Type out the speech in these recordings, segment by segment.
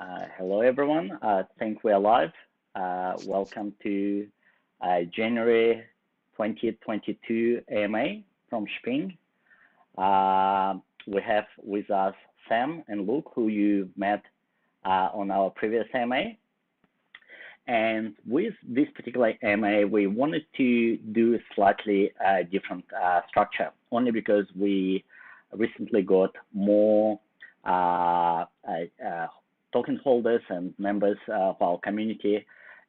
Hello, everyone. I think we are live. Welcome to January 2022 AMA from Shping. We have with us Sam and Luke, who you met on our previous AMA. And with this particular AMA, we wanted to do a slightly different structure, only because we recently got more token holders and members of our community,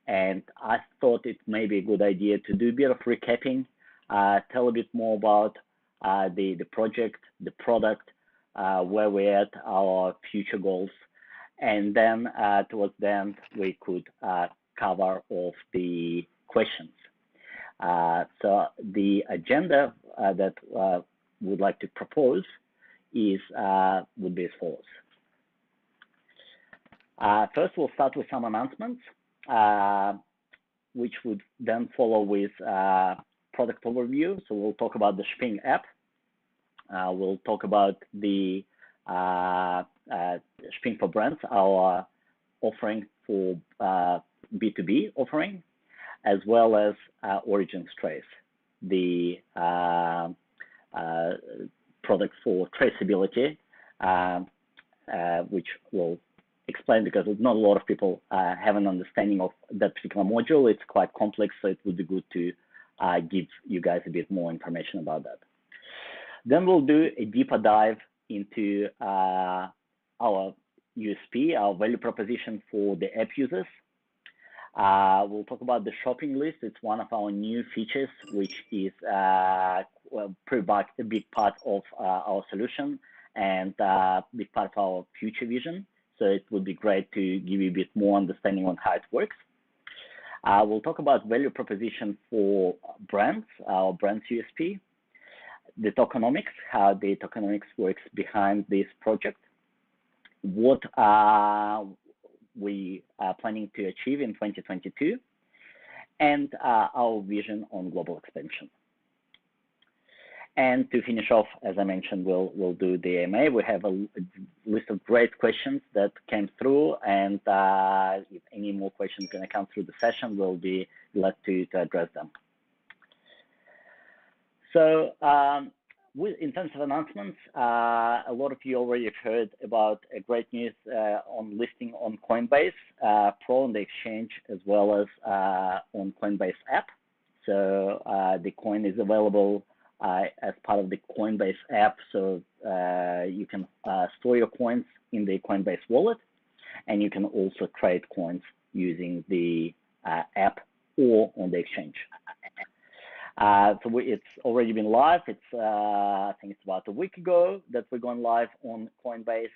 and I thought it may be a good idea to do a bit of recapping, tell a bit more about the project, the product, where we're at, our future goals, and then towards the end we could cover off the questions. So the agenda that we'd like to propose is would be as follows. First, we'll start with some announcements, which would then follow with product overview. So we'll talk about the Shping app. We'll talk about the Shping for Brands, our offering for B2B offering, as well as Origins Trace, the product for traceability, which will explain, because not a lot of people have an understanding of that particular module. It's quite complex, so it would be good to give you guys a bit more information about that. Then we'll do a deeper dive into our USP, our value proposition for the app users. We'll talk about the shopping list. It's one of our new features, which is pretty much a big part of our solution and a big part of our future vision. So it would be great to give you a bit more understanding on how it works. We'll talk about value proposition for brands, our brands USP, the tokenomics, how the tokenomics works behind this project, what we are planning to achieve in 2022, and our vision on global expansion. And to finish off, as I mentioned, we'll do the AMA. We have a list of great questions that came through, and if any more questions are going to come through the session, we'll be glad to address them. So in terms of announcements, a lot of you already have heard about a great news on listing on Coinbase Pro on the exchange, as well as on Coinbase app. So the coin is available as part of the Coinbase app, so you can store your coins in the Coinbase wallet, and you can also trade coins using the app or on the exchange. So it's already been live. It's I think it's about a week ago that we're going live on Coinbase.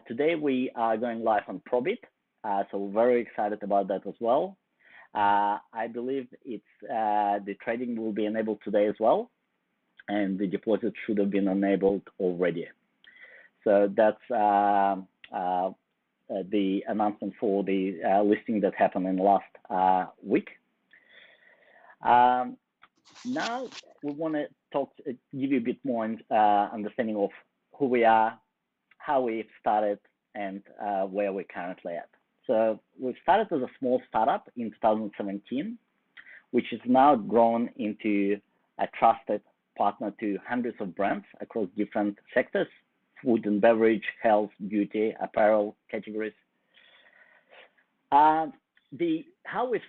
Today we are going live on Probit, so we're very excited about that as well. I believe it's the trading will be enabled today as well, and the deposit should have been enabled already. So that's the announcement for the listing that happened in the last week. Now we want to give you a bit more understanding of who we are, how we started, and where we're currently at. So we started as a small startup in 2017, which has now grown into a trusted partner to hundreds of brands across different sectors: food and beverage, health, beauty, apparel categories. How we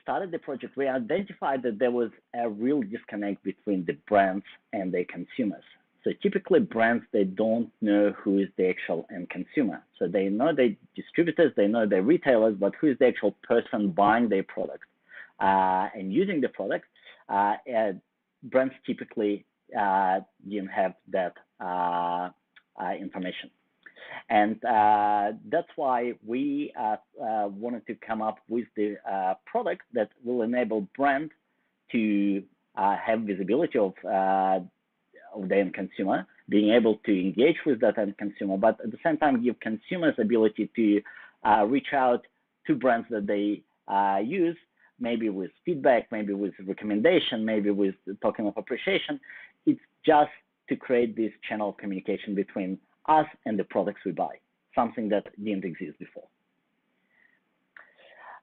started the project, we identified that there was a real disconnect between the brands and their consumers. So typically brands, they don't know who is the actual end consumer. So they know their distributors, they know their retailers, but who is the actual person buying their product and using the product? Brands typically didn't have that information. And that's why we wanted to come up with the product that will enable brands to have visibility of the end consumer, being able to engage with that end consumer, but at the same time give consumers ability to reach out to brands that they use, maybe with feedback, maybe with recommendation, maybe with token of appreciation. It's just to create this channel of communication between us and the products we buy, something that didn't exist before.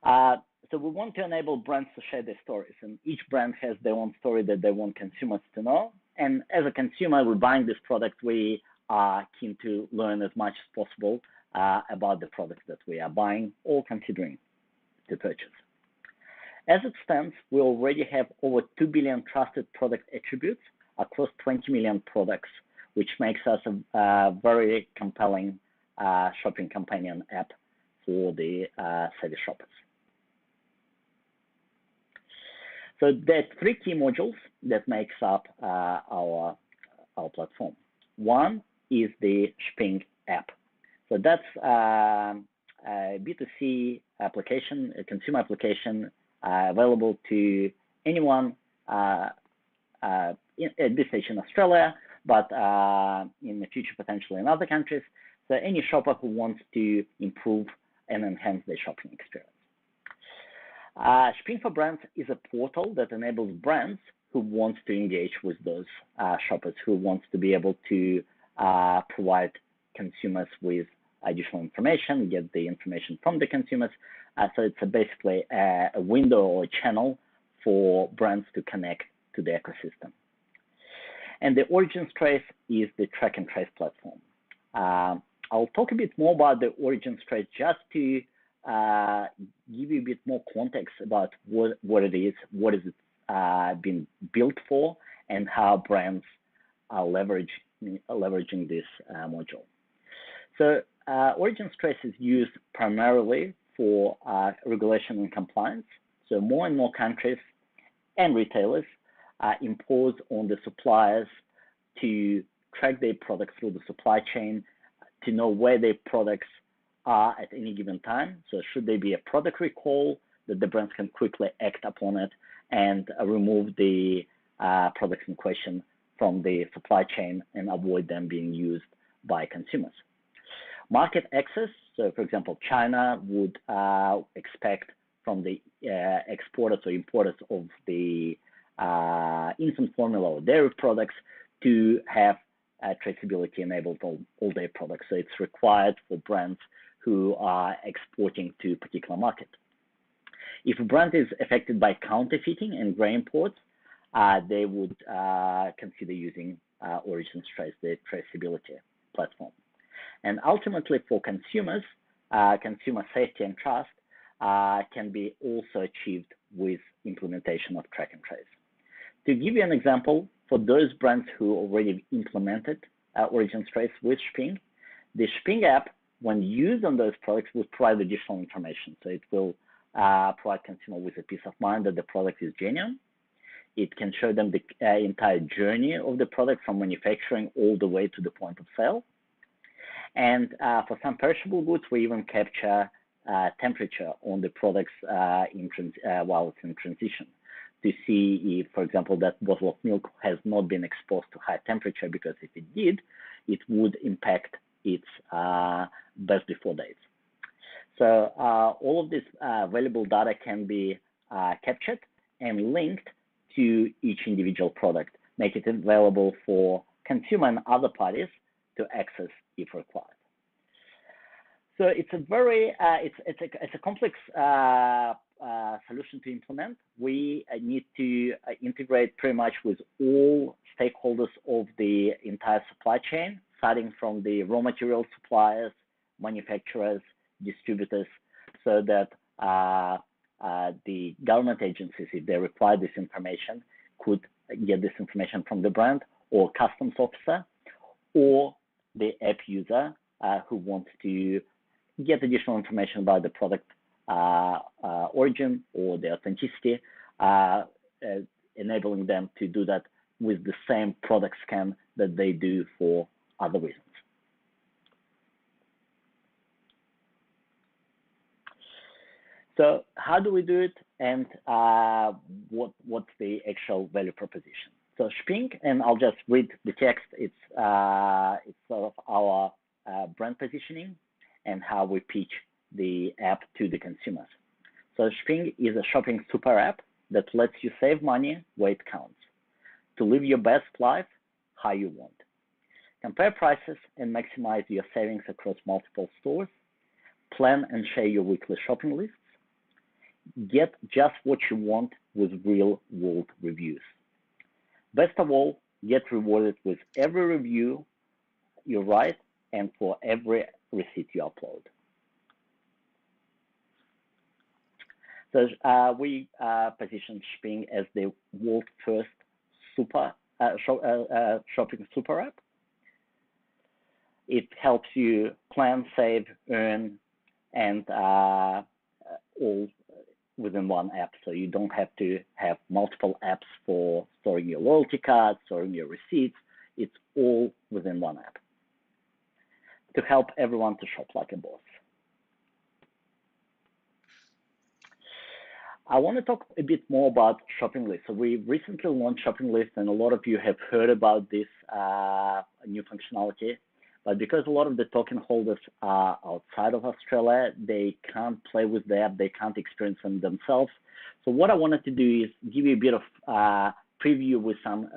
So we want to enable brands to share their stories, and each brand has their own story that they want consumers to know. And as a consumer, we're buying this product, we are keen to learn as much as possible about the products that we are buying or considering to purchase. As it stands, we already have over 2 billion trusted product attributes across 20 million products, which makes us a very compelling shopping companion app for the savvy shoppers. So there are three key modules that makes up our platform. One is the Shping app. So that's a B2C application, a consumer application available to anyone at this stage in Australia, but in the future potentially in other countries. So any shopper who wants to improve and enhance their shopping experience. Shping for Brands is a portal that enables brands who want to engage with those shoppers, who wants to be able to provide consumers with additional information, get the information from the consumers. So it's basically a window or a channel for brands to connect to the ecosystem. And the Origins Trace is the track and trace platform. I'll talk a bit more about the Origins Trace just to give you a bit more context about what it is, what is it been built for, and how brands are leveraging this module. So Origins Trace is used primarily for regulation and compliance. So more and more countries and retailers impose on the suppliers to track their products through the supply chain, to know where their products are at any given time. So should there be a product recall, that the brands can quickly act upon it and remove the products in question from the supply chain and avoid them being used by consumers. Market access, so for example, China would expect from the exporters or importers of the infant formula or dairy products to have traceability enabled all their products. So it's required for brands who are exporting to a particular market. If a brand is affected by counterfeiting and grey imports, they would consider using Origins Trace, the traceability platform. And ultimately for consumers, consumer safety and trust can be also achieved with implementation of track and trace. To give you an example, for those brands who already implemented Origins Trace with Shping, the Shping app, when used on those products, will provide additional information. So it will provide consumer with a peace of mind that the product is genuine. It can show them the entire journey of the product from manufacturing all the way to the point of sale. And for some perishable goods, we even capture temperature on the products while it's in transition, to see if, for example, that bottle of milk has not been exposed to high temperature, because if it did, it would impact its best before dates. So all of this valuable data can be captured and linked to each individual product, make it available for consumer and other parties to access if required. So it's a very it's a complex solution to implement. We need to integrate pretty much with all stakeholders of the entire supply chain, starting from the raw material suppliers, manufacturers, distributors, so that the government agencies, if they require this information, could get this information from the brand or customs officer, or the app user who wants to get additional information about the product origin or the authenticity, enabling them to do that with the same product scan that they do for other reasons. So how do we do it, and what's the actual value proposition? So Shping, and I'll just read the text, it's sort of our brand positioning and how we pitch the app to the consumers. So Shping is a shopping super app that lets you save money where it counts, to live your best life how you want. Compare prices and maximize your savings across multiple stores. Plan and share your weekly shopping lists. get just what you want with real-world reviews. Best of all, get rewarded with every review you write and for every receipt you upload. So we position Shping as the world's first shopping super app. It helps you plan, save, earn, and all within one app. So you don't have to have multiple apps for storing your loyalty cards, storing your receipts. It's all within one app to help everyone to shop like a boss. I want to talk a bit more about shopping lists. So we recently launched shopping lists, and a lot of you have heard about this new functionality. But because a lot of the token holders are outside of Australia, they can't play with the app, they can't experience them themselves. So what I wanted to do is give you a bit of preview with some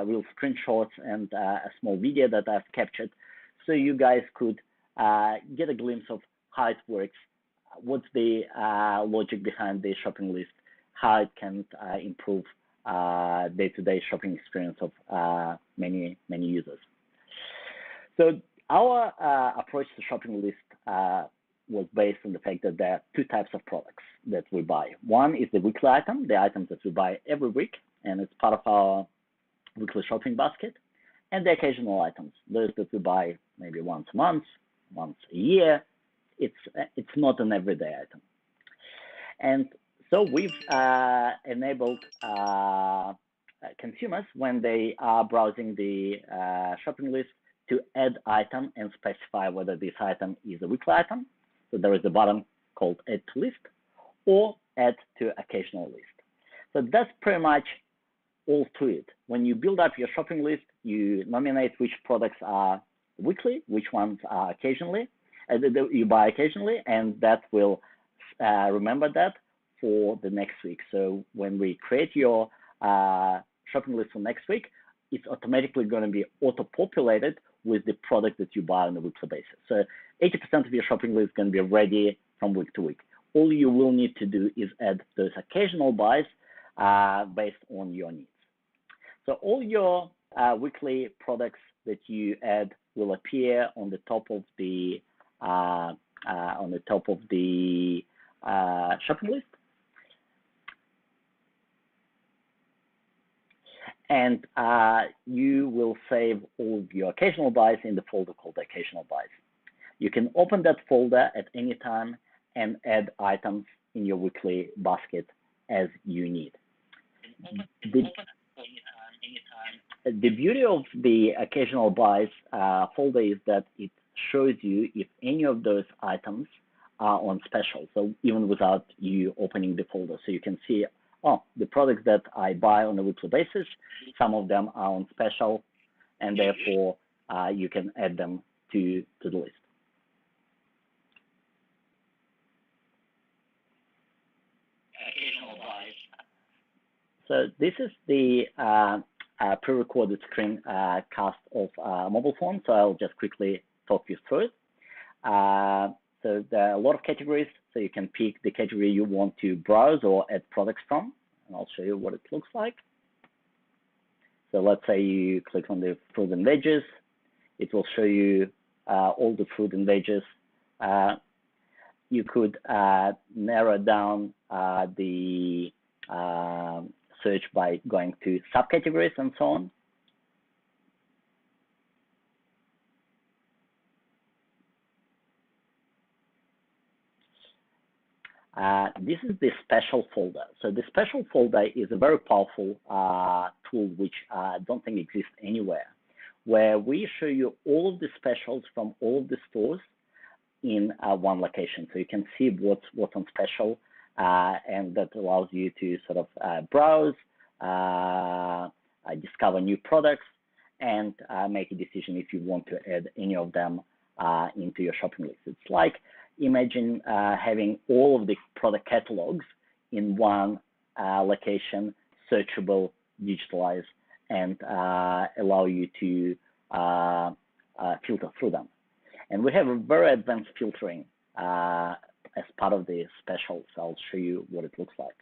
real screenshots and a small video that I've captured, so you guys could get a glimpse of how it works, what's the logic behind the shopping list, how it can improve day-to-day shopping experience of many users. So our approach to shopping list was based on the fact that there are two types of products that we buy. One is the weekly item, the items that we buy every week, and it's part of our weekly shopping basket, and the occasional items, those that we buy maybe once a month, once a year. It's not an everyday item. And so we've enabled consumers, when they are browsing the shopping list, to add item and specify whether this item is a weekly item. So there is a button called Add to List or Add to Occasional List. So that's pretty much all to it. When you build up your shopping list, you nominate which products are weekly, which ones are occasionally, you buy occasionally, and that will remember that for the next week. So when we create your shopping list for next week, it's automatically going to be auto-populated with the product that you buy on a weekly basis. So 80% of your shopping list is going to be ready from week to week. All you will need to do is add those occasional buys based on your needs. So all your weekly products that you add will appear on the top of the shopping list. And you will save all of your occasional buys in the folder called occasional buys. You can open that folder at any time and add items in your weekly basket as you need. The beauty of the occasional buys folder is that it shows you if any of those items are on special, so even without you opening the folder. So you can see, oh, the products that I buy on a weekly basis, some of them are on special, and therefore you can add them to the list. So this is the pre-recorded screen cast of mobile phone, so I'll just quickly talk you through it. So there are a lot of categories, so you can pick the category you want to browse or add products from, and I'll show you what it looks like. So let's say you click on the fruit and veggies. It will show you all the fruit and veggies. You could narrow down the search by going to subcategories and so on. This is the special folder. So the special folder is a very powerful tool which I don't think exists anywhere, where we show you all of the specials from all of the stores in one location. So you can see what's on special, and that allows you to sort of browse, discover new products, and make a decision if you want to add any of them into your shopping list. It's like, imagine having all of the product catalogs in one location, searchable, digitalized, and allow you to filter through them. And we have a very advanced filtering as part of the specials. I'll show you what it looks like.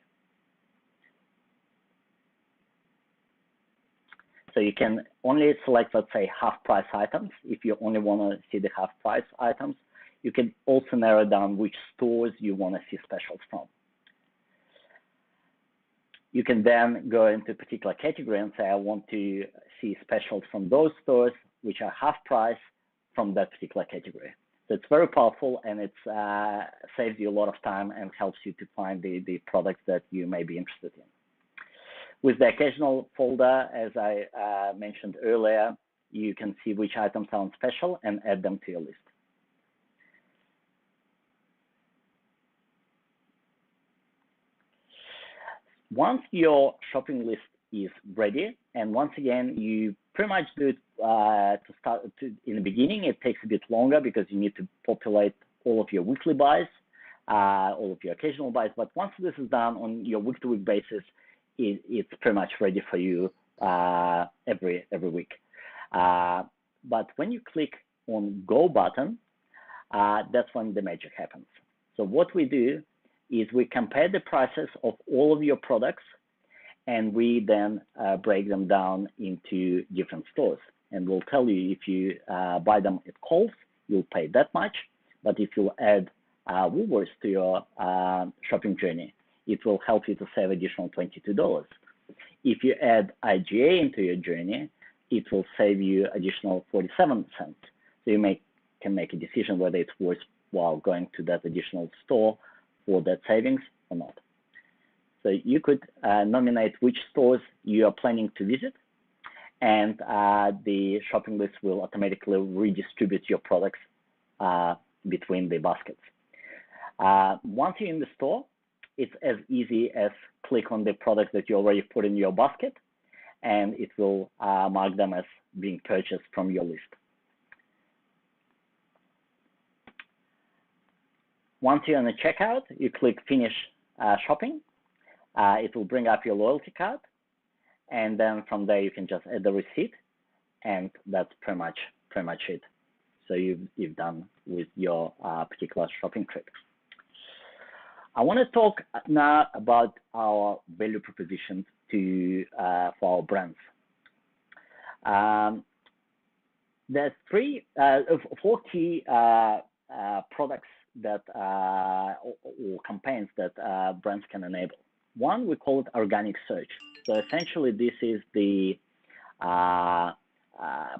So you can only select, let's say, half price items. If you only want to see the half price items, you can also narrow down which stores you want to see specials from. You can then go into a particular category and say, I want to see specials from those stores which are half price from that particular category. So it's very powerful, and it saves you a lot of time and helps you to find the products that you may be interested in. With the occasional folder, as I mentioned earlier, you can see which items are on special and add them to your list. Once your shopping list is ready, and once again, you pretty much do it in the beginning. It takes a bit longer because you need to populate all of your weekly buys, all of your occasional buys. But once this is done on your week-to-week basis, it's pretty much ready for you every week. But when you click on Go button, that's when the magic happens. So what we do is we compare the prices of all of your products, and we then break them down into different stores. And we'll tell you, if you buy them at Coles, you'll pay that much. But if you add Woolworths to your shopping journey, it will help you to save additional $22. If you add IGA into your journey, it will save you additional 47 cents. So you can make a decision whether it's worthwhile going to that additional store for that savings or not. So you could nominate which stores you are planning to visit, and the shopping list will automatically redistribute your products between the baskets. Once you're in the store, it's as easy as click on the products that you already put in your basket, and it will mark them as being purchased from your list. Once you're on the checkout, you click Finish Shopping. It will bring up your loyalty card, and then from there you can just add the receipt, and that's pretty much it. So you've done with your particular shopping trip. I want to talk now about our value proposition for our brands. There's four key products that or campaigns that brands can enable. One, we call it organic search. So essentially, this is the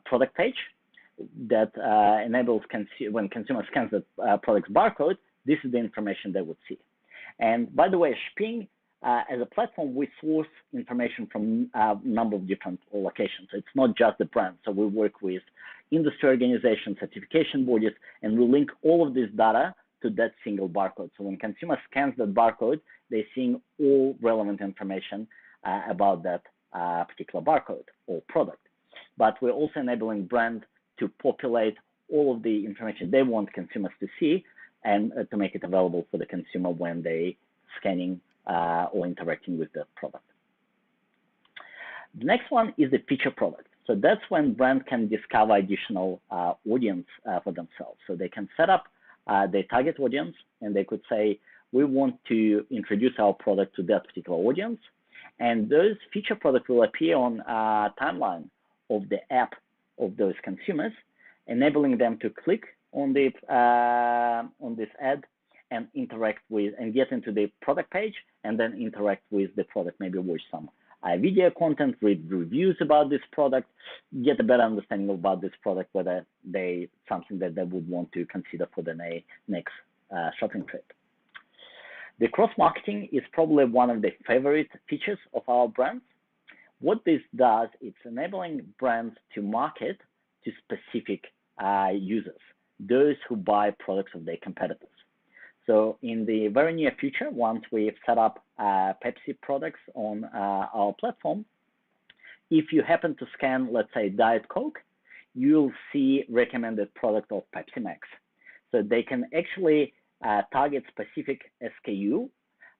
product page that enables when consumer scans the product's barcode, this is the information they would see. And by the way, Shping, as a platform, we source information from a number of different locations. It's not just the brand. So we work with industry organizations, certification bodies, and we link all of this data to that single barcode. So when consumer scans that barcode, they're seeing all relevant information about that particular barcode or product. But we're also enabling brands to populate all of the information they want consumers to see, and to make it available for the consumer when they scanning or interacting with the product. The next one is the feature product. So that's when brands can discover additional audience for themselves. So they can set up their target audience, and they could say, we want to introduce our product to that particular audience. And those feature products will appear on a timeline of the app of those consumers, enabling them to click on this ad and interact with and get into the product page, and then interact with the product, maybe watch some video content, read reviews about this product, get a better understanding about this product, whether something that they would want to consider for the next shopping trip. The cross-marketing is probably one of the favorite features of our brands. What this does, it's enabling brands to market to specific users, those who buy products of their competitors. So in the very near future, once we've set up Pepsi products on our platform, if you happen to scan, let's say, Diet Coke, you'll see recommended product of Pepsi Max. So they can actually target specific SKU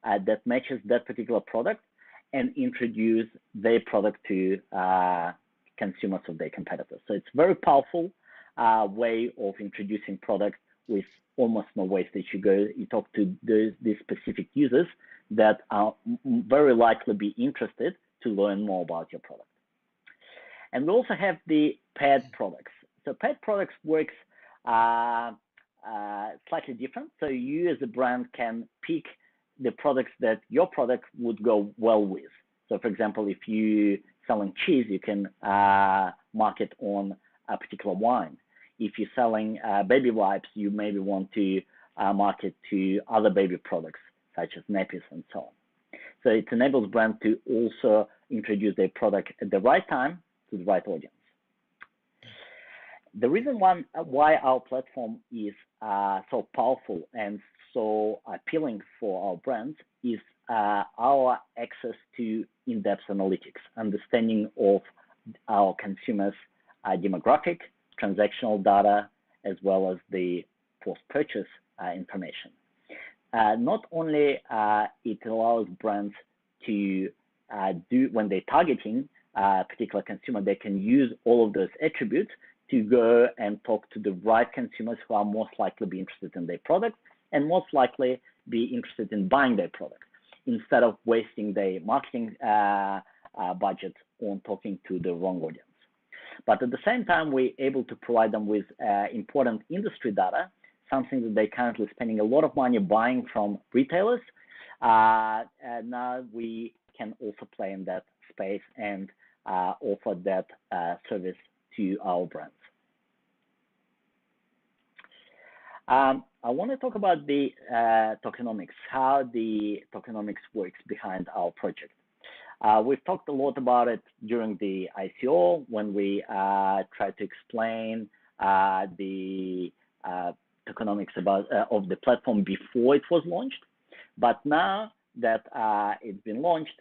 that matches that particular product and introduce their product to consumers of their competitors. So it's a very powerful way of introducing products with almost no wastage. You talk to these specific users that are very likely be interested to learn more about your product. And we also have the paired products. So paired products works slightly different. So you as a brand can pick the products that your product would go well with. So for example, if you selling cheese, you can market on a particular wine. If you're selling baby wipes, you maybe want to market to other baby products such as nappies and so on. So it enables brands to also introduce their product at the right time to the right audience. The reason why our platform is so powerful and so appealing for our brands is our access to in-depth analytics, understanding of our consumers' demographic, transactional data, as well as the post-purchase information. Not only it allows brands to do, when they're targeting a particular consumer, they can use all of those attributes to go and talk to the right consumers who are most likely be interested in their product and most likely be interested in buying their product, instead of wasting their marketing budget on talking to the wrong audience. But at the same time, we're able to provide them with important industry data, something that they're currently spending a lot of money buying from retailers. And now we can also play in that space and offer that service to our brands. I want to talk about the tokenomics, how the tokenomics works behind our project. We've talked a lot about it during the ICO when we tried to explain the tokenomics of the platform before it was launched. But now that it's been launched,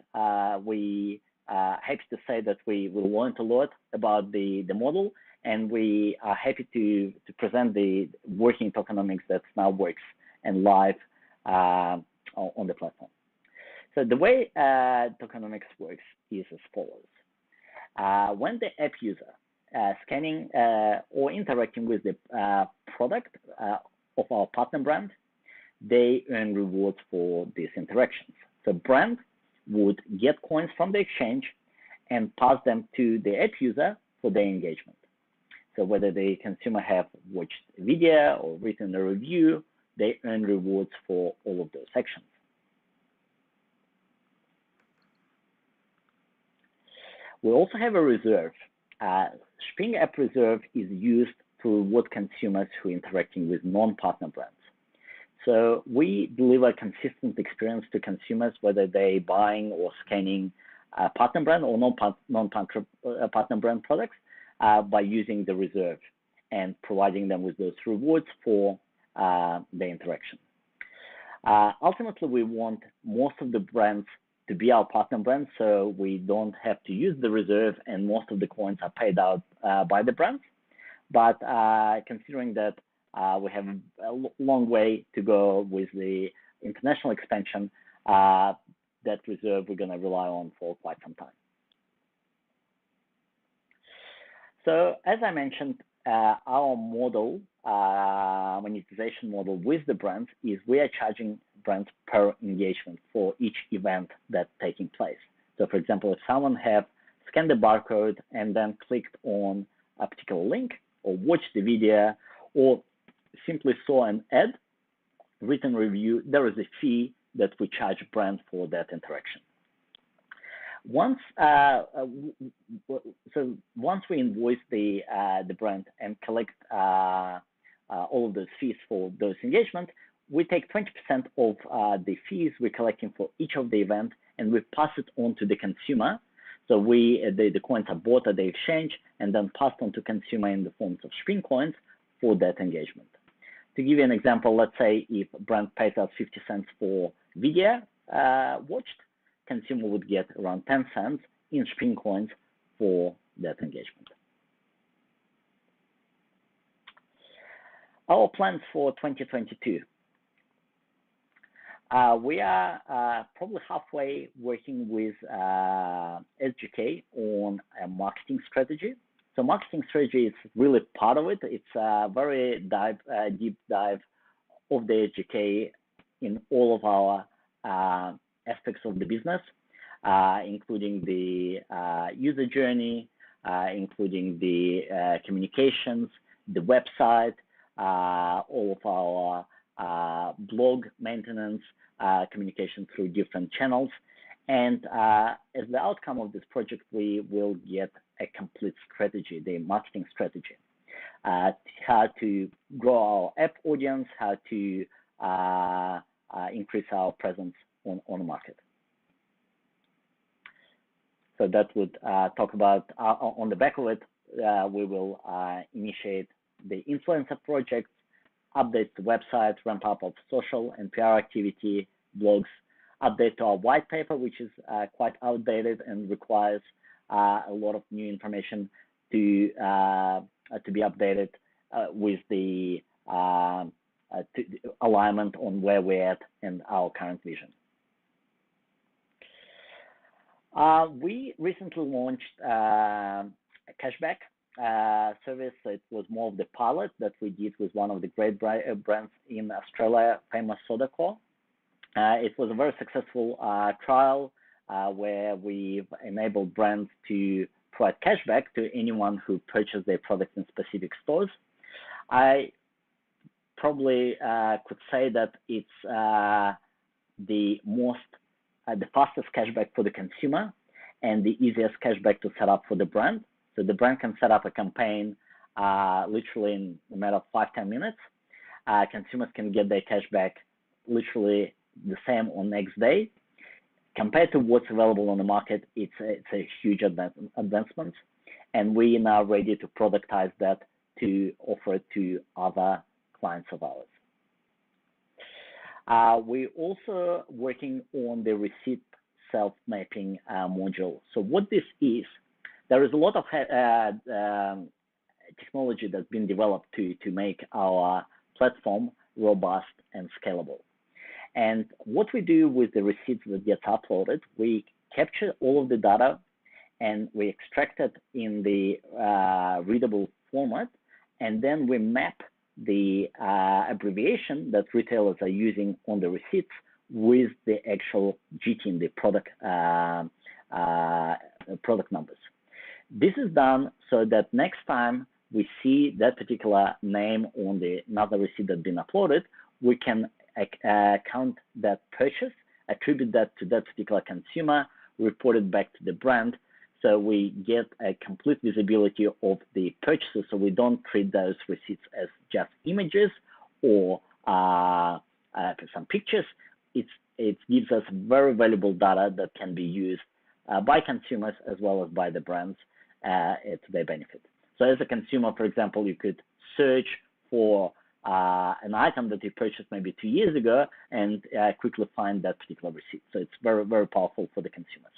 we happy to say that we learned a lot about the model, and we are happy to present the working tokenomics that now works and live on the platform. So the way tokenomics works is as follows. When the app user scanning or interacting with the product of our partner brand, they earn rewards for these interactions. So brand would get coins from the exchange and pass them to the app user for their engagement. So whether the consumer have watched a video or written a review, they earn rewards for all of those actions. We also have a reserve. Shping app reserve is used to reward consumers who are interacting with non-partner brands. So we deliver a consistent experience to consumers, whether they're buying or scanning a partner brand or non-partner brand products, by using the reserve and providing them with those rewards for the interaction. Ultimately, we want most of the brands to be our partner brands, so we don't have to use the reserve, and most of the coins are paid out by the brands. But considering that we have a long way to go with the international expansion, that reserve we're going to rely on for quite some time. So as I mentioned, our model, monetization model with the brands is we are charging brands per engagement for each event that's taking place. So for example, if someone have scanned the barcode and then clicked on a particular link or watched the video or simply saw an ad, written review, there is a fee that we charge brands for that interaction. Once we invoice the brand and collect all of those fees for those engagements, we take 20% of the fees we're collecting for each of the events, and we pass it on to the consumer. So the coins are bought at the exchange and then passed on to consumer in the forms of Shping coins for that engagement. To give you an example, let's say if a brand pays out 50 cents for video watched, consumer would get around 10 cents in Shping coins for that engagement. Our plans for 2022. We are probably halfway working with SGK on a marketing strategy. So marketing strategy is really part of it. It's a very deep dive of the GK in all of our aspects of the business, including the user journey, including the communications, the website, all of our blog maintenance, communication through different channels. And as the outcome of this project, we will get a complete strategy, the marketing strategy, how to grow our app audience, how to increase our presence on the market. So that would talk about, on the back of it, we will initiate the influencer projects, update the website, ramp up of social and PR activity, blogs, update to our white paper, which is quite outdated and requires a lot of new information to be updated with the alignment on where we're at and our current vision. We recently launched a cashback service. It was more of the pilot that we did with one of the great brands in Australia, famous Soda Co. It was a very successful trial where we've enabled brands to provide cashback to anyone who purchased their products in specific stores. I probably could say that it's the fastest cashback for the consumer and the easiest cashback to set up for the brand. So the brand can set up a campaign literally in a matter of 5-10 minutes. Consumers can get their cashback literally the same on next day. Compared to what's available on the market, it's a huge advancement, and we are now ready to productize that to offer it to other clients of ours. We're also working on the receipt self-mapping module. So what this is, there is a lot of technology that's been developed to make our platform robust and scalable. And what we do with the receipts that gets uploaded, we capture all of the data and we extract it in the readable format, and then we map the abbreviation that retailers are using on the receipts with the actual GT, the product numbers. This is done so that next time we see that particular name on another receipt that's been uploaded, we can count that purchase, attribute that to that particular consumer, report it back to the brand, so we get a complete visibility of the purchases, so we don't treat those receipts as just images or some pictures. It gives us very valuable data that can be used by consumers as well as by the brands to their benefit. So as a consumer, for example, you could search for an item that you purchased maybe 2 years ago and quickly find that particular receipt. So it's very, very powerful for the consumers.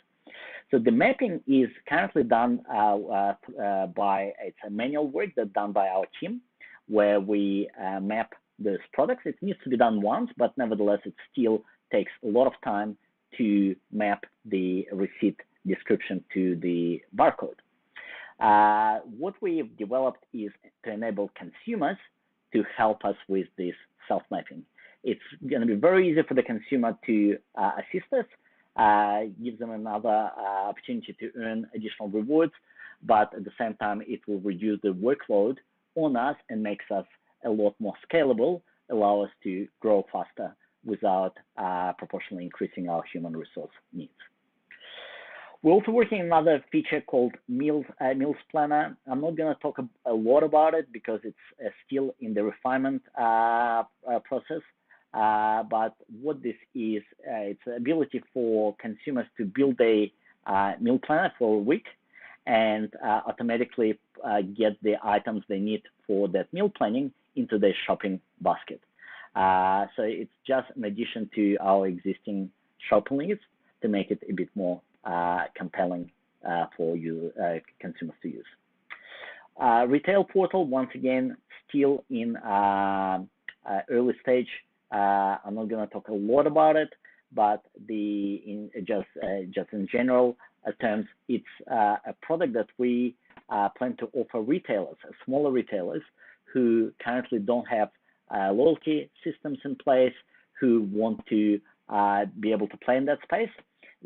So the mapping is currently done it's a manual work that's done by our team, where we map those products. It needs to be done once, but nevertheless, it still takes a lot of time to map the receipt description to the barcode. What we've developed is to enable consumers to help us with this self-mapping. It's going to be very easy for the consumer to assist us, gives them another opportunity to earn additional rewards, but at the same time, it will reduce the workload on us and makes us a lot more scalable, allow us to grow faster without proportionally increasing our human resource needs. We're also working on another feature called Meals Planner. I'm not going to talk a lot about it because it's still in the refinement process. But what this is, it's the ability for consumers to build a meal planner for a week and automatically get the items they need for that meal planning into their shopping basket. So it's just an addition to our existing shopping list to make it a bit more compelling for consumers to use. Retail portal, once again, still in early stage. I'm not going to talk a lot about it, but just in general terms, it's a product that we plan to offer retailers, smaller retailers, who currently don't have loyalty systems in place, who want to be able to play in that space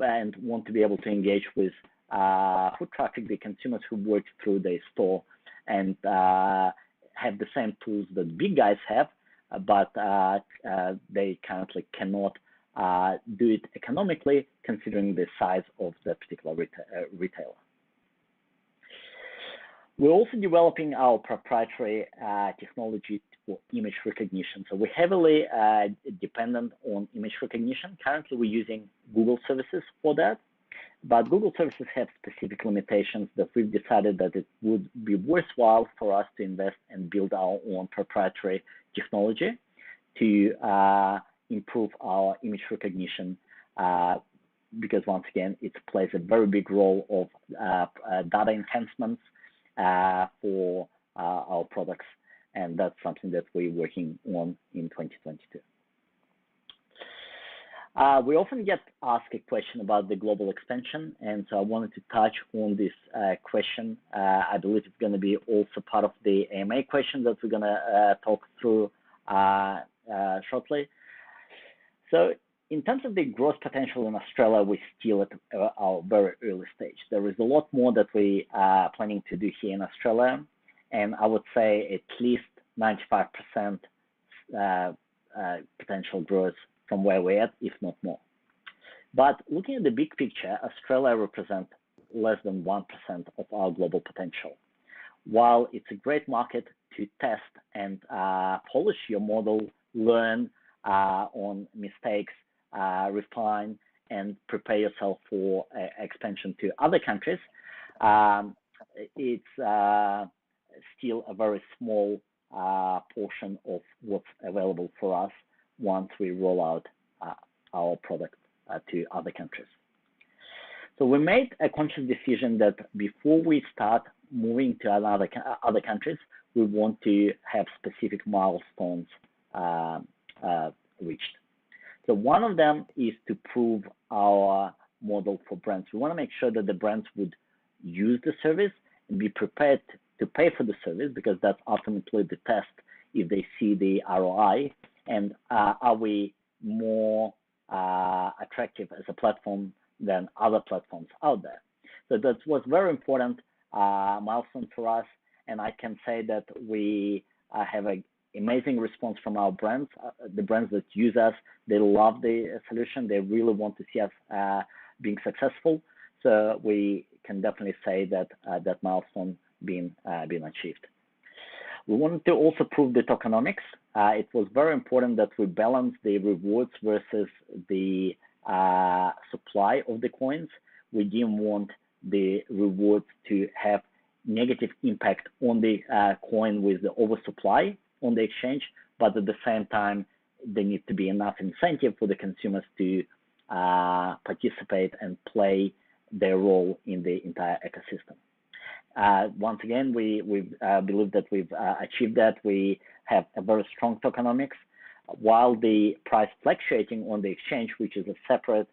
and want to be able to engage with foot traffic, the consumers who work through their store, and have the same tools that big guys have, but they currently cannot do it economically, considering the size of that particular retailer. We're also developing our proprietary technology for image recognition. So we're heavily dependent on image recognition. Currently, we're using Google services for that, but Google services have specific limitations that we've decided that it would be worthwhile for us to invest and build our own proprietary technology to improve our image recognition, because once again, it plays a very big role of data enhancements for our products, and that's something that we're working on in 2022. We often get asked a question about the global expansion, and so I wanted to touch on this question. I believe it's going to be also part of the AMA question that we're going to talk through shortly. So in terms of the growth potential in Australia, we're still at our very early stage. There is a lot more that we are planning to do here in Australia, and I would say at least 95% potential growth from where we're at, if not more. But looking at the big picture, Australia represents less than 1% of our global potential. While it's a great market to test and polish your model, learn on mistakes, refine, and prepare yourself for expansion to other countries, it's still a very small portion of what's available for us once we roll out our product to other countries. So we made a conscious decision that before we start moving to other countries, we want to have specific milestones reached. So one of them is to prove our model for brands. We want to make sure that the brands would use the service and be prepared to pay for the service, because that's ultimately the test if they see the ROI, and are we more attractive as a platform than other platforms out there. So that was very important milestone for us, and I can say that we have an amazing response from our brands. The brands that use us, they love the solution. They really want to see us being successful. So we can definitely say that that milestone being achieved. We wanted to also prove the tokenomics. It was very important that we balance the rewards versus the supply of the coins. We didn't want the rewards to have negative impact on the coin with the oversupply on the exchange, but at the same time, there needs to be enough incentive for the consumers to participate and play their role in the entire ecosystem. Once again, we believe that we've achieved that. We have a very strong tokenomics. While the price fluctuating on the exchange, which is a separate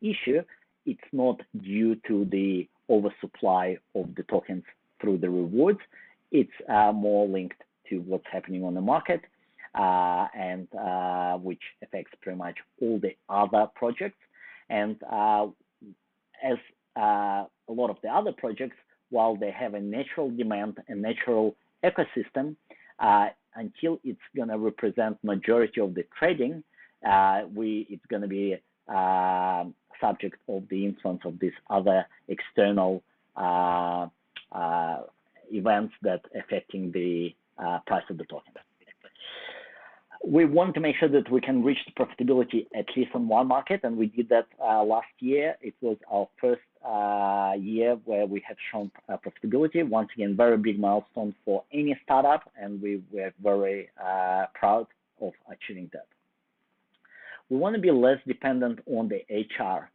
issue, it's not due to the oversupply of the tokens through the rewards. It's more linked to what's happening on the market, and which affects pretty much all the other projects. And as a lot of the other projects, while they have a natural demand, a natural ecosystem, until it's going to represent majority of the trading, it's going to be subject of the influence of these other external events that affecting the price of the token. We want to make sure that we can reach the profitability at least on one market, and we did that last year. It was our first year where we have shown profitability. Once again, very big milestone for any startup, and we were very proud of achieving that. We want to be less dependent on the HR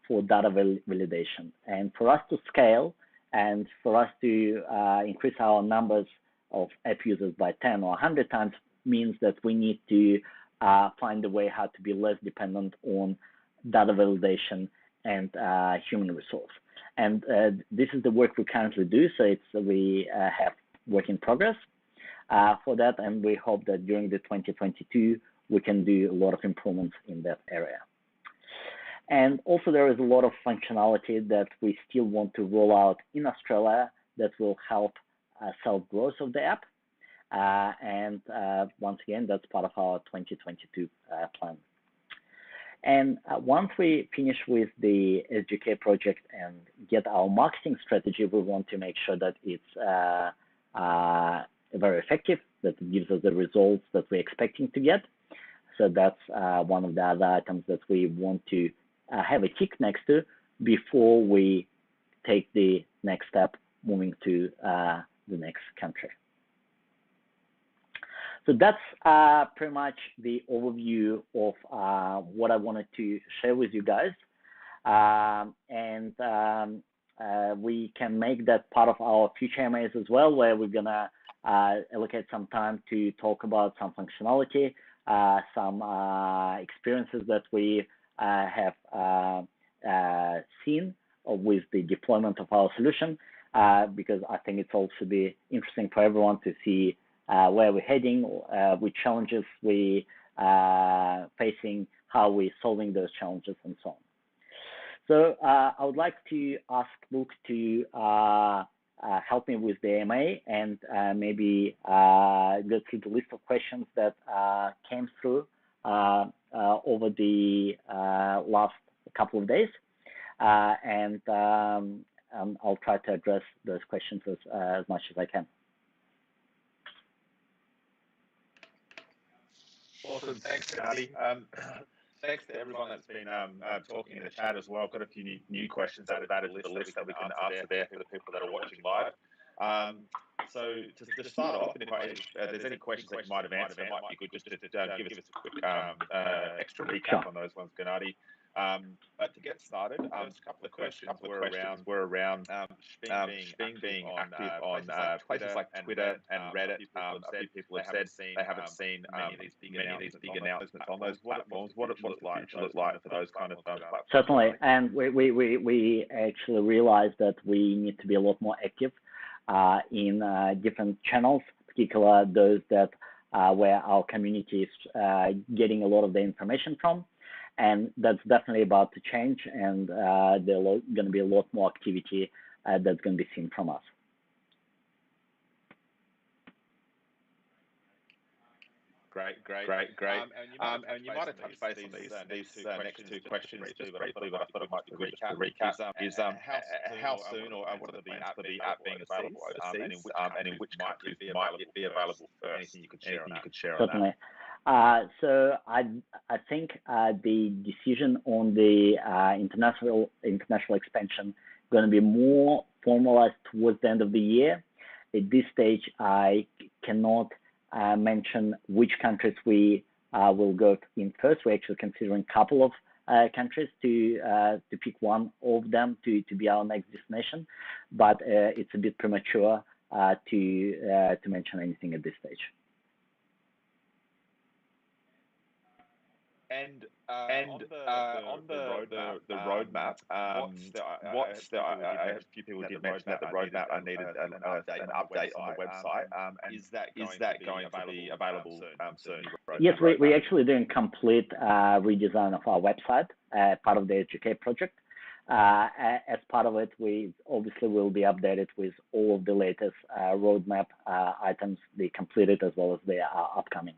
for data validation, and for us to scale and for us to increase our numbers of app users by 10 or 100 times means that we need to find a way how to be less dependent on data validation and human resource. And this is the work we currently do. So we have work in progress for that, and we hope that during the 2022 we can do a lot of improvements in that area. And also there is a lot of functionality that we still want to roll out in Australia that will help self-growth of the app. And once again, that's part of our 2022 plan. And once we finish with the SGK project and get our marketing strategy, we want to make sure that it's very effective, that it gives us the results that we're expecting to get. So that's one of the other items that we want to have a tick next to before we take the next step, moving to the next country. So that's pretty much the overview of what I wanted to share with you guys. And we can make that part of our future MAs as well, where we're gonna allocate some time to talk about some functionality, some experiences that we have seen with the deployment of our solution, because I think it's also be interesting for everyone to see where we're heading, which challenges we facing, how we're solving those challenges, and so on. So I would like to ask Luke to help me with the AMA and maybe go through the list of questions that came through over the last couple of days, and I'll try to address those questions as much as I can. Awesome, thanks, Gennady. Thanks to everyone that's been talking in the chat as well. I've got a few new questions that have added to the list that we can answer there for the people that are watching live. So to start off, and if there's any questions that you might have answered, it might be good just to give us a quick extra recap on those ones, Gennady. But to get started, just a couple of questions were around Shping being active on places like Twitter and Reddit. A few people have said they haven't seen many of these big announcements on those platforms. What it look like for those kind of platforms? Certainly, and we actually realized that we need to be a lot more active in different channels, particularly those that where our community is getting a lot of the information from. And that's definitely about to change, and there's going to be a lot more activity that's going to be seen from us. Great. And you might have touched base on these next two questions just briefly, but I thought it might be good to recap. Is how soon or what are the plans for the app being available overseas, and in which countries might it be available first? Anything you could share on that? Certainly. So I think the decision on the international expansion is going to be more formalized towards the end of the year. At this stage, I cannot mention which countries we will go in first. We're actually considering a couple of countries to pick one of them to be our next destination, but it's a bit premature to mention anything at this stage. And on the roadmap, what's the I have a few people did mention that the roadmap I needed an update on the website. And is that going to be available soon? Yes, we're actually doing complete redesign of our website, part of the SGK project. As part of it, we obviously will be updated with all of the latest roadmap items, the completed as well as the upcoming.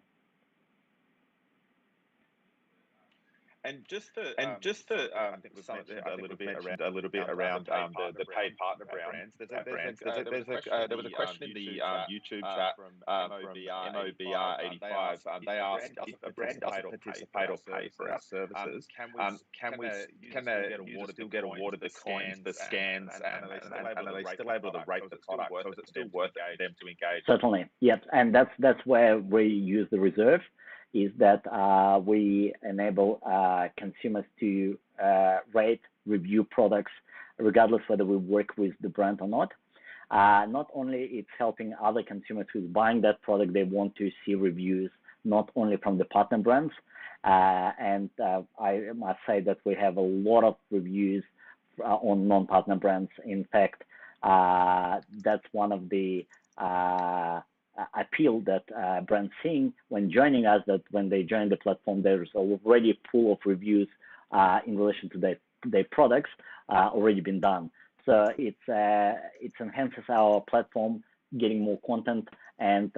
And just to I think we've mentioned a little bit around the paid partner brands. There was a question in the YouTube chat from MOBR85. They asked if a brand doesn't participate or pay for our services, can they still get awarded the coins, the scans, and are they still able to rate the product? So is it still worth it for them to engage? Certainly, yes, and that's where we use the reserve. Is that we enable consumers to rate, review products, regardless whether we work with the brand or not. Not only it's helping other consumers who's buying that product, they want to see reviews, not only from the partner brands. And I must say that we have a lot of reviews on non-partner brands. In fact, that's one of the appeal that brands seeing when joining us, that when they join the platform, there's already a pool of reviews in relation to their products already been done. So it enhances our platform, getting more content, and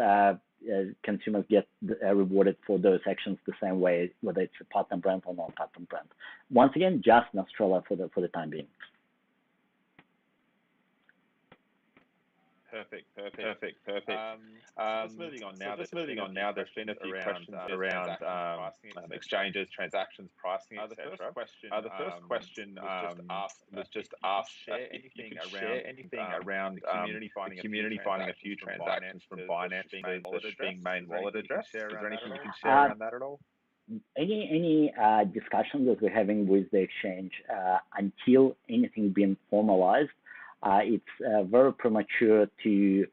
consumers get rewarded for those actions the same way, whether it's a partner brand or non-partner brand. Once again, just in Australia for the time being. Perfect. Just moving on now. There's been a few questions around exchanges, transactions, pricing, etc. The first question was just asked if you could share anything around community finding a few transactions from Binance to the Shping main wallet address. Is there anything you can share around that at all? Any discussions that we're having with the exchange, until anything being formalized, it's very premature to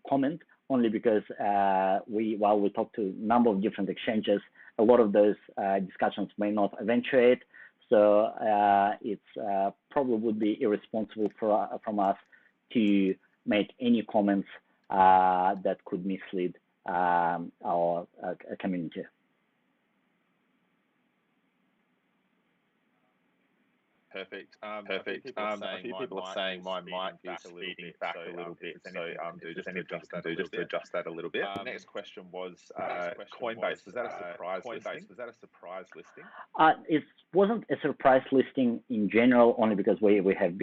comment, only because while we talk to a number of different exchanges, a lot of those discussions may not eventuate. So it's probably would be irresponsible from us to make any comments that could mislead our community. Perfect. A few people are saying my mic is feeding back a little bit. So just to adjust that a little bit. The next question was Coinbase. Was that a surprise listing? It wasn't a surprise listing in general, only because we have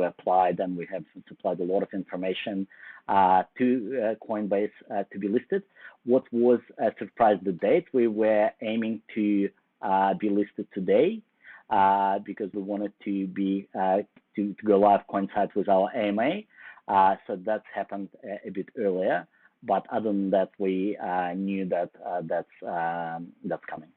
applied and we have supplied a lot of information to Coinbase to be listed. What was a surprise, the date. We were aiming to be listed today, because we wanted to be to go live coincide with our AMA. So that's happened a bit earlier. But other than that, we knew that that's coming.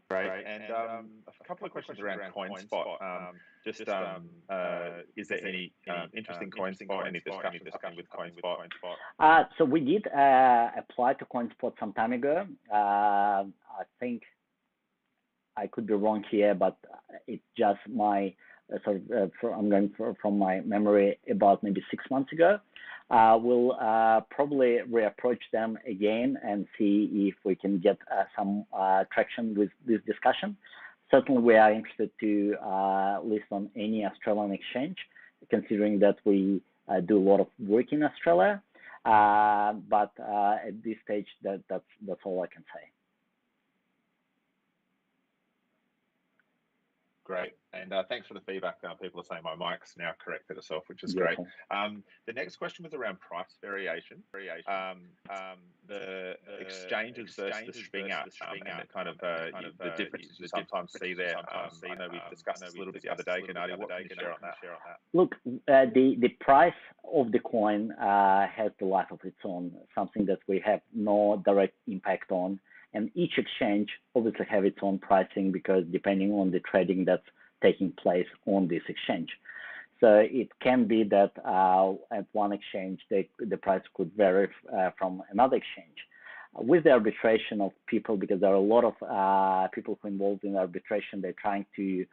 Great. And a couple of questions around CoinSpot. Is there any interest in CoinSpot? Any discussion with CoinSpot? So we did apply to CoinSpot some time ago. I think I could be wrong here, but it's just my I'm going from my memory, about maybe 6 months ago. We'll probably reapproach them again and see if we can get some traction with this discussion. Certainly, we are interested to list on any Australian exchange, considering that we do a lot of work in Australia. But at this stage, that's all I can say. Great, and thanks for the feedback. People are saying my mic's now corrected itself, which is great. The next question was around price variation. The exchanges versus the Shping app, and the kind of the differences you sometimes see there. I know we discussed this a little bit the other day. Gennady, what can you share on that? Look, the price of the coin has the life of its own, something that we have no direct impact on. And each exchange obviously have its own pricing, because depending on the trading that's taking place on this exchange. So it can be that at one exchange, the price could vary from another exchange. With the arbitration of people, because there are a lot of people who are involved in arbitration, they're trying to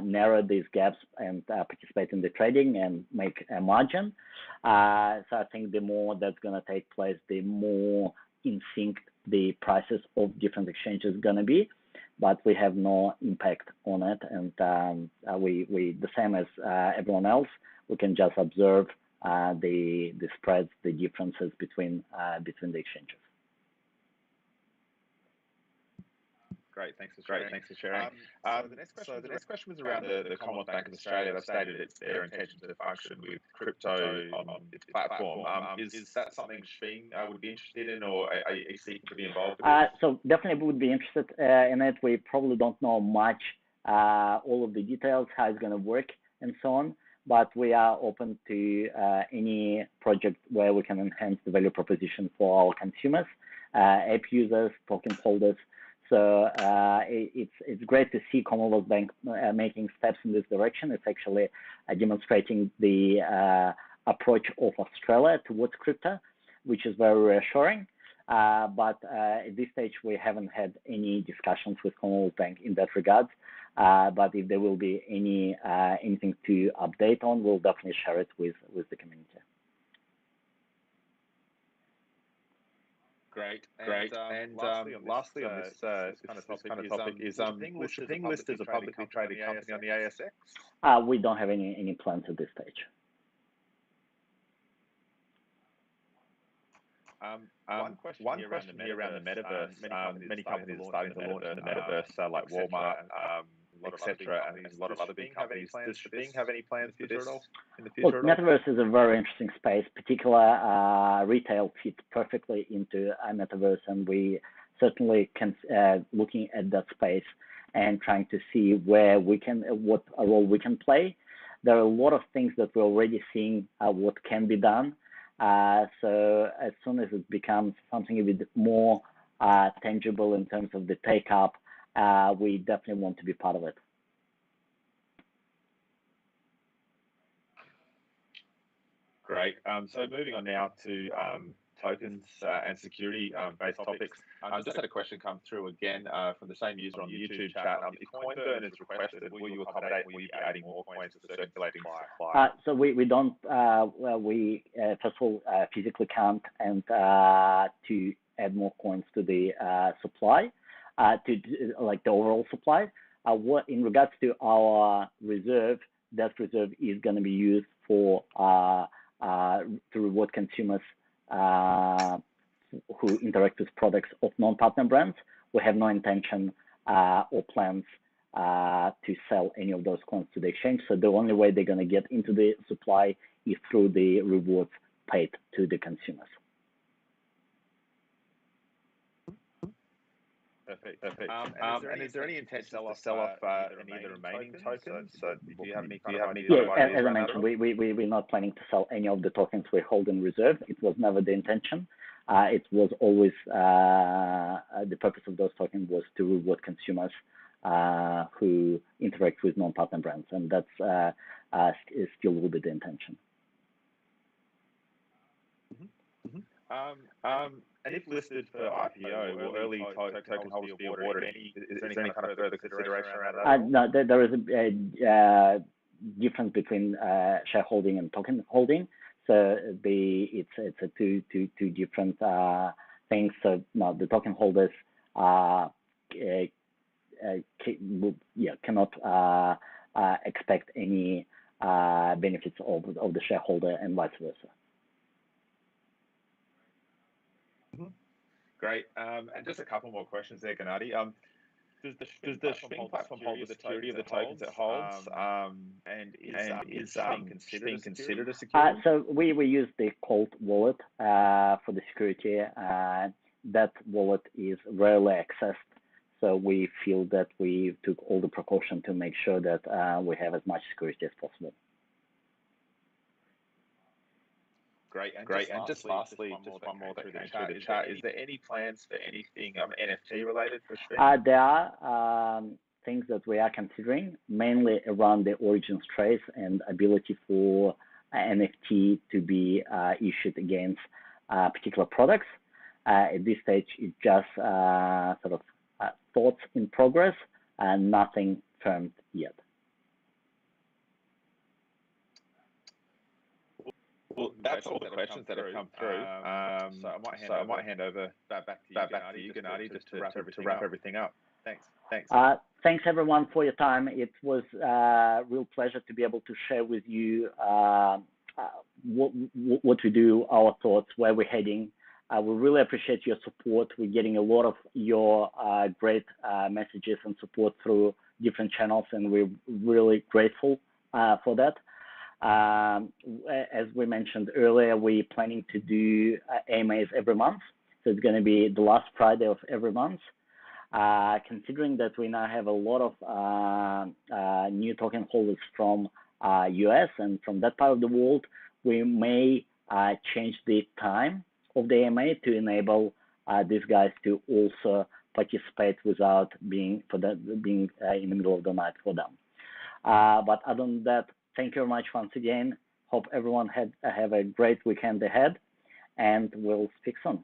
narrow these gaps and participate in the trading and make a margin. So I think the more that's going to take place, the more in sync the prices of different exchanges going to be, but we have no impact on it, and we the same as everyone else, we can just observe the spreads, the differences between the exchanges. Great, thanks for sharing. The next question was around the Commonwealth Bank of Australia. They've stated it's their intention to function with crypto on its platform. Is that something Shping would be interested in, or are you seeking to be involved with this? So definitely would be interested in it. We probably don't know much, all of the details, how it's going to work and so on, but we are open to any project where we can enhance the value proposition for our consumers, app users, token holders. So it's great to see Commonwealth Bank making steps in this direction. It's actually demonstrating the approach of Australia towards crypto, which is very reassuring. But at this stage, we haven't had any discussions with Commonwealth Bank in that regard. But if there will be anything to update on, we'll definitely share it with the community. Great. And lastly on this kind of topic is will Shping list as a publicly traded company on the ASX? We don't have any plans at this stage. One question here around the metaverse. Many companies are starting to launch the metaverse, like Walmart, etc., and a lot of other big companies. Does Shping have any plans for this in the future? Look, metaverse is a very interesting space. Particular retail fits perfectly into a metaverse, and we certainly can looking at that space and trying to see where we can, what role we can play. There are a lot of things that we're already seeing what can be done. So as soon as it becomes something a bit more tangible in terms of the take-up, we definitely want to be part of it. Great. So moving on now to tokens and security-based topics. Just had a question come through again from the same user on the YouTube chat. If coin burn is requested, will you accommodate? Will you be adding more coins to the circulating supply? So we don't. We first of all physically can't, and to add more coins to the supply, to like the overall supply. What in regards to our reserve, that reserve is going to be used for to reward consumers who interact with products of non-partner brands. We have no intention or plans to sell any of those coins to the exchange. So the only way they're going to get into the supply is through the rewards paid to the consumers. Perfect. And is there any intention to sell off any of the remaining tokens? So do you have any? As I mentioned, we're not planning to sell any of the tokens we hold in reserve. It was never the intention. It was always the purpose of those tokens was to reward consumers who interact with non-partner brands, and that's still will be the intention. And if listed for IPO, will early token holders be awarded any? Is there any kind of further consideration around that? No, there is a difference between shareholding and token holding. So it's a two different things. So no, the token holders cannot expect any benefits of the shareholder and vice versa. Great. And just a couple more questions there, Gennady. Does the Shping platform hold the security of the tokens it holds? And is Shping considered a security? So we use the cold wallet for the security. That wallet is rarely accessed. So we feel that we took all the precaution to make sure that we have as much security as possible. Great. And just lastly, just one more that came through the chat. Is there any plans for anything NFT related for Shping? There are things that we are considering, mainly around the origins trace and ability for NFT to be issued against particular products. At this stage, it's just sort of thoughts in progress and nothing firmed yet. Well, that's all the questions that have come through. So I might hand over back to you, Gennady, just to wrap everything up. Thanks. Thanks everyone for your time. It was a real pleasure to be able to share with you what we do, our thoughts, where we're heading. We really appreciate your support. We're getting a lot of your great messages and support through different channels, and we're really grateful for that. As we mentioned earlier, we're planning to do AMAs every month. So it's going to be the last Friday of every month. Considering that we now have a lot of new token holders from US and from that part of the world, we may change the time of the AMA to enable these guys to also participate without being in the middle of the night for them. But other than that, thank you very much once again. Hope everyone have a great weekend ahead, and we'll speak soon.